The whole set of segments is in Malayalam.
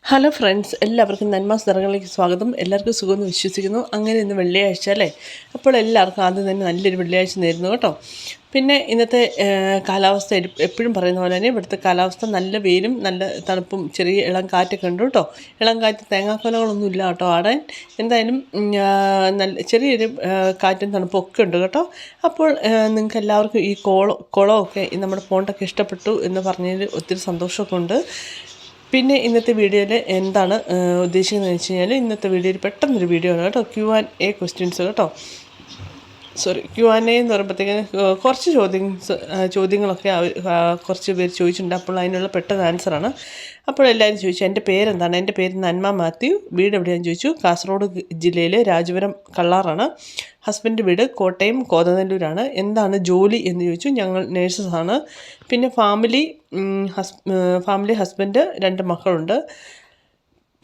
ഹലോ ഫ്രണ്ട്സ്, എല്ലാവർക്കും നന്മാസ് നിറങ്ങളിലേക്ക് സ്വാഗതം. എല്ലാവർക്കും സുഖമെന്ന് വിശ്വസിക്കുന്നു. അങ്ങനെ ഇന്ന് വെള്ളിയാഴ്ച അല്ലേ? അപ്പോൾ എല്ലാവർക്കും ആദ്യം തന്നെ നല്ലൊരു വെള്ളിയാഴ്ച നേരുന്നു കേട്ടോ. പിന്നെ ഇന്നത്തെ കാലാവസ്ഥ എപ്പോഴും പറയുന്ന പോലെ തന്നെ ഇവിടുത്തെ കാലാവസ്ഥ നല്ല വെയിലും നല്ല തണുപ്പും ചെറിയ ഇളം കാറ്റൊക്കെ ഉണ്ട് കേട്ടോ. ഇളം കാറ്റ്, തേങ്ങാക്കൊലകളൊന്നും ഇല്ല കേട്ടോ ആടാൻ. എന്തായാലും നല്ല ചെറിയൊരു കാറ്റും തണുപ്പും ഒക്കെ ഉണ്ട് കേട്ടോ. അപ്പോൾ നിങ്ങൾക്ക് എല്ലാവർക്കും ഈ കുളമൊക്കെ നമ്മുടെ പോണ്ടൊക്കെ ഇഷ്ടപ്പെട്ടു എന്ന് പറഞ്ഞതിൽ ഒത്തിരി സന്തോഷമൊക്കെ ഉണ്ട്. പിന്നെ ഇന്നത്തെ വീഡിയോയിൽ എന്താണ് ഉദ്ദേശിക്കുന്നത് വെച്ച് കഴിഞ്ഞാൽ, ഇന്നത്തെ വീഡിയോയിൽ പെട്ടെന്നൊരു വീഡിയോ ആണ് കേട്ടോ. Q&A ക്വസ്റ്റ്യൻസ് കേട്ടോ. Q&A എന്ന് പറയുമ്പോഴത്തേക്കിന് കുറച്ച് ചോദ്യങ്ങളൊക്കെ കുറച്ച് പേര് ചോദിച്ചിട്ടുണ്ട്. അപ്പോൾ അതിനുള്ള പെട്ടെന്ന് ആൻസറാണ്. അപ്പോൾ എല്ലാവരും ചോദിച്ചു എൻ്റെ പേരെന്താണ്. എൻ്റെ പേര് നന്മ മാത്യു. വീട് എവിടെയാണെന്ന് ചോദിച്ചു. കാസർഗോഡ് ജില്ലയിലെ രാജപുരം കള്ളാറാണ്. ഹസ്ബൻഡ് വീട് കോട്ടയം കോതനല്ലൂരാണ്. എന്താണ് ജോലി എന്ന് ചോദിച്ചു. ഞങ്ങൾ നേഴ്സസാണ്. പിന്നെ ഫാമിലി ഹസ്ബൻഡ് 2 മക്കളുണ്ട്.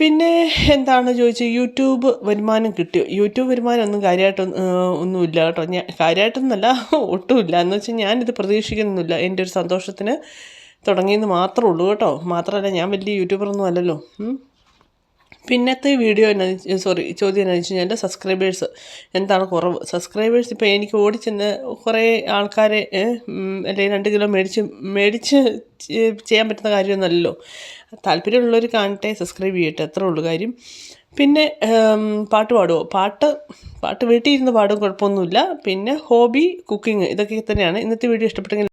പിന്നെ എന്താണ് ചോദിച്ചത്, യൂട്യൂബ് വരുമാനം കിട്ടിയോ? യൂട്യൂബ് വരുമാനം ഒന്നും ഒന്നുമില്ല കേട്ടോ. കാര്യമായിട്ടൊന്നുമല്ല, ഒട്ടുമില്ല. എന്ന് വെച്ചാൽ ഞാനിത് പ്രതീക്ഷിക്കുന്നില്ല. എൻ്റെ ഒരു സന്തോഷത്തിന് തുടങ്ങിയെന്ന് മാത്രമേ ഉള്ളൂ കേട്ടോ. മാത്രമല്ല, ഞാൻ വലിയ യൂട്യൂബറൊന്നും അല്ലല്ലോ. പിന്നത്തെ വീഡിയോ ചോദ്യം എന്നാന്ന് വെച്ച് കഴിഞ്ഞാൽ സബ്സ്ക്രൈബേഴ്സ് എന്താണ് കുറവ്. സബ്സ്ക്രൈബേഴ്സ് ഇപ്പോൾ എനിക്ക് ഓടിച്ചെന്ന് കുറേ ആൾക്കാരെ അല്ലെങ്കിൽ 2 കിലോ മേടിച്ച് ചെയ്യാൻ പറ്റുന്ന കാര്യമൊന്നുമല്ലല്ലോ. താല്പര്യമുള്ളവർ കാണട്ടെ, സബ്സ്ക്രൈബ് ചെയ്യട്ടെ, അത്രേ ഉള്ളൂ കാര്യം. പിന്നെ പാട്ട് പാടുമോ? പാട്ട് വീട്ടിൽ ഇരുന്ന് പാടും, കുഴപ്പമൊന്നുമില്ല. പിന്നെ ഹോബി കുക്കിംഗ്, ഇതൊക്കെ തന്നെയാണ്. ഇന്നത്തെ വീഡിയോ ഇഷ്ടപ്പെട്ടെങ്കിൽ